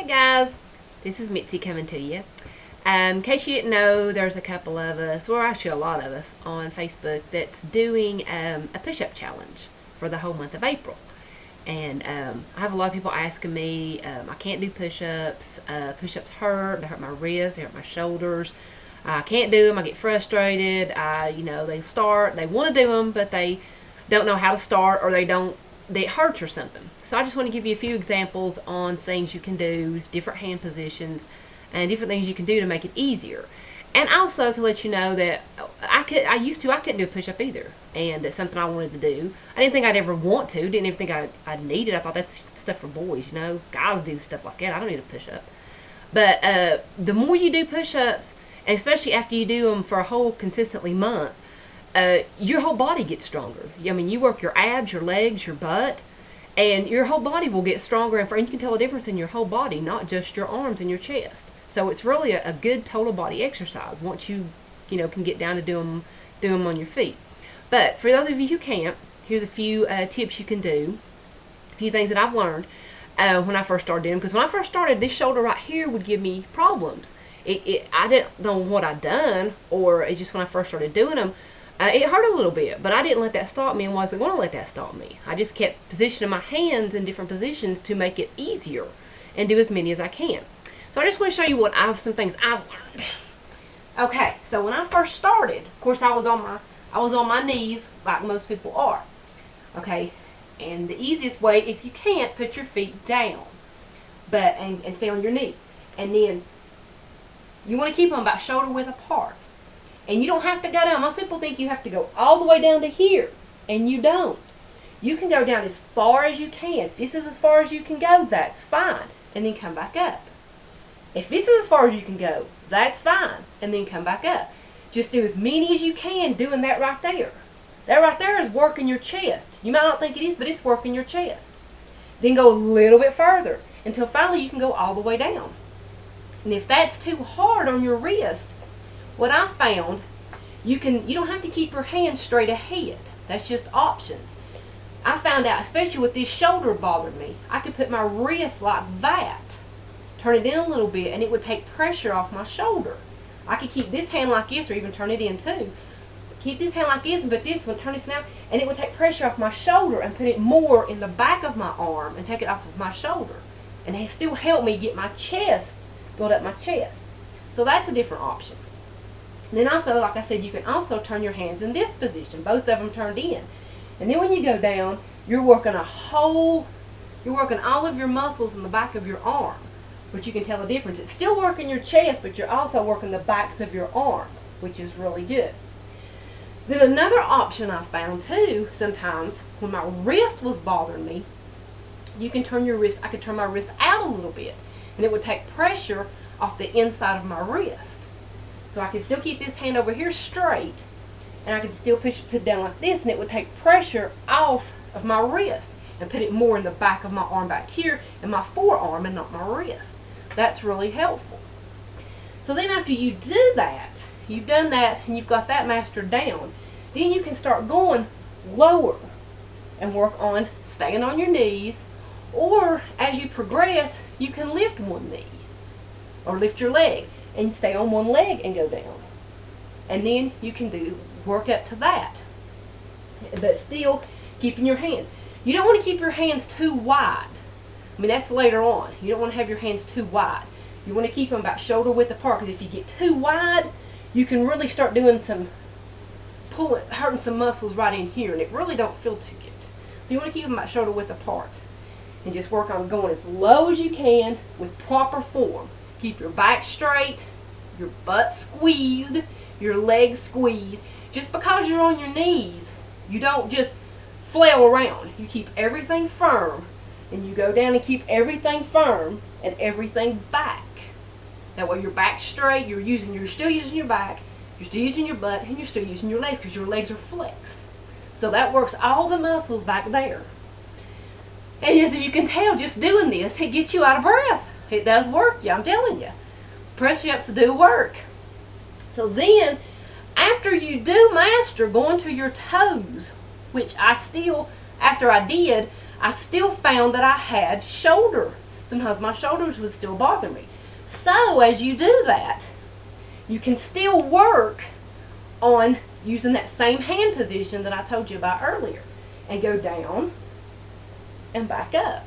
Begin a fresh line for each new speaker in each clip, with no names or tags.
Hey guys, this is Mitzi coming to you. In case you didn't know, there's a couple of us, well actually a lot of us, on Facebook that's doing a push-up challenge for the whole month of April. And I have a lot of people asking me, I can't do push-ups, push-ups hurt, they hurt my wrists, they hurt my shoulders. I can't do them, I get frustrated, they start, they want to do them, but they don't know how to start, or it hurts or something. So I just want to give you a few examples on things you can do, different hand positions, and different things you can do to make it easier. And also to let you know that I couldn't do a push-up either, and it's something I wanted to do. I didn't think I'd ever want to, didn't even think I'd need it. I thought that's stuff for boys, guys do stuff like that. I don't need a push-up. But the more you do push-ups, and especially after you do them for a whole consistently month, your whole body gets stronger. I mean, you work your abs, your legs, your butt, and your whole body will get stronger, and you can tell a difference in your whole body, not just your arms and your chest. So it's really a good total body exercise once you can get down to do them on your feet. But for those of you who can't, here's a few tips you can do, a few things that I've learned when I first started doing them. Because when I first started, this shoulder right here would give me problems. I didn't know what I'd done, or it's just when I first started doing them, it hurt a little bit, but I didn't let that stop me and wasn't going to let that stop me. I just kept positioning my hands in different positions to make it easier and do as many as I can. So I just want to show you some things I've learned. Okay, so when I first started, of course I was on my knees like most people are. Okay, and the easiest way, if you can't, put your feet down, and stay on your knees, and then you want to keep them about shoulder width apart. And you don't have to go down. Most people think you have to go all the way down to here, and you don't. You can go down as far as you can. If this is as far as you can go, that's fine, and then come back up. If this is as far as you can go, that's fine, and then come back up. Just do as many as you can doing that right there. That right there is working your chest. You might not think it is, but it's working your chest. Then go a little bit further until finally you can go all the way down. And if that's too hard on your wrist, what I found, you don't have to keep your hands straight ahead. That's just options. I found out, especially with this shoulder bothering me, I could put my wrist like that, turn it in a little bit, and it would take pressure off my shoulder. I could keep this hand like this, or even turn it in too. Keep this hand like this, and put this one, turn this down, and it would take pressure off my shoulder and put it more in the back of my arm and take it off of my shoulder. And it still helped me get my chest, build up my chest. So that's a different option. And then also, like I said, you can also turn your hands in this position, both of them turned in. And then when you go down, you're working all of your muscles in the back of your arm, which you can tell the difference. It's still working your chest, but you're also working the backs of your arm, which is really good. Then another option I found too, sometimes when my wrist was bothering me, I could turn my wrist out a little bit, and it would take pressure off the inside of my wrist. So I could still keep this hand over here straight, and I could still put it down like this, and it would take pressure off of my wrist and put it more in the back of my arm back here and my forearm and not my wrist. That's really helpful. So then after you do that, you've done that and you've got that mastered down, then you can start going lower and work on staying on your knees, or as you progress, you can lift one knee or lift your leg and stay on one leg and go down. And then you can work up to that, but still keeping your hands. You don't want to keep your hands too wide. I mean, that's later on. You don't want to have your hands too wide. You want to keep them about shoulder width apart, because if you get too wide, you can really start doing hurting some muscles right in here, and it really don't feel too good. So you want to keep them about shoulder width apart, and just work on going as low as you can with proper form. Keep your back straight, your butt squeezed, your legs squeezed. Just because you're on your knees, you don't just flail around. You keep everything firm, and you go down and keep everything firm and everything back. That way your back's straight, you're still using your back, you're still using your butt, and you're still using your legs because your legs are flexed. So that works all the muscles back there. And as you can tell, just doing this, it gets you out of breath. It does work, yeah, I'm telling you. Press-ups do work. So then, after you do master going to your toes, which after I did, I still found that I had shoulder sometimes my shoulders would still bother me. So as you do that, you can still work on using that same hand position that I told you about earlier, and go down and back up.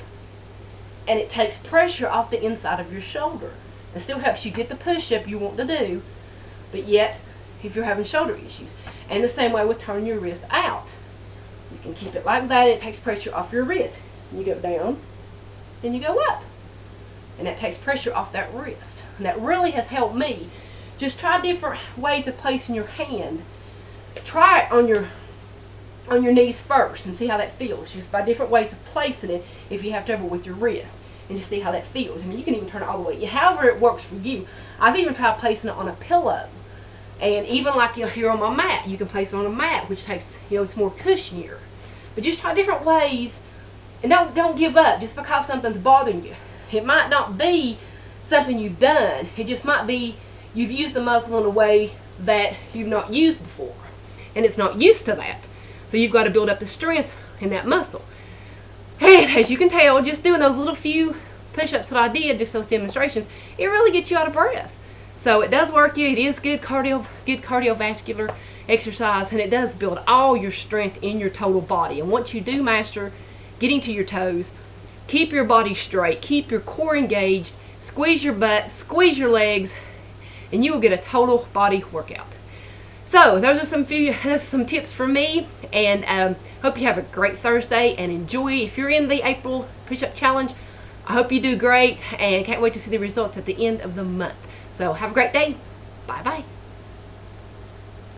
And it takes pressure off the inside of your shoulder. It still helps you get the push-up you want to do, but yet if you're having shoulder issues. And the same way with turning your wrist out. You can keep it like that, and it takes pressure off your wrist. You go down, then you go up. And that takes pressure off that wrist. And that really has helped me. Just try different ways of placing your hand. Try it on your knees first and see how that feels. Just by different ways of placing it if you have trouble with your wrist. And just see how that feels. I mean, you can even turn it all the way. However it works for you. I've even tried placing it on a pillow. And even like you're here on my mat, you can place it on a mat, which takes, it's more cushionier. But just try different ways. And don't give up just because something's bothering you. It might not be something you've done. It just might be you've used the muscle in a way that you've not used before. And it's not used to that. So you've got to build up the strength in that muscle. And as you can tell, just doing those little few push-ups that I did, just those demonstrations, it really gets you out of breath. So it does work you. It is good cardiovascular exercise, and it does build all your strength in your total body. And once you do master getting to your toes, keep your body straight, keep your core engaged, squeeze your butt, squeeze your legs, and you will get a total body workout. So those are some tips from me, and hope you have a great Thursday and enjoy. If you're in the April push-up challenge, I hope you do great, and can't wait to see the results at the end of the month. So have a great day. Bye-bye.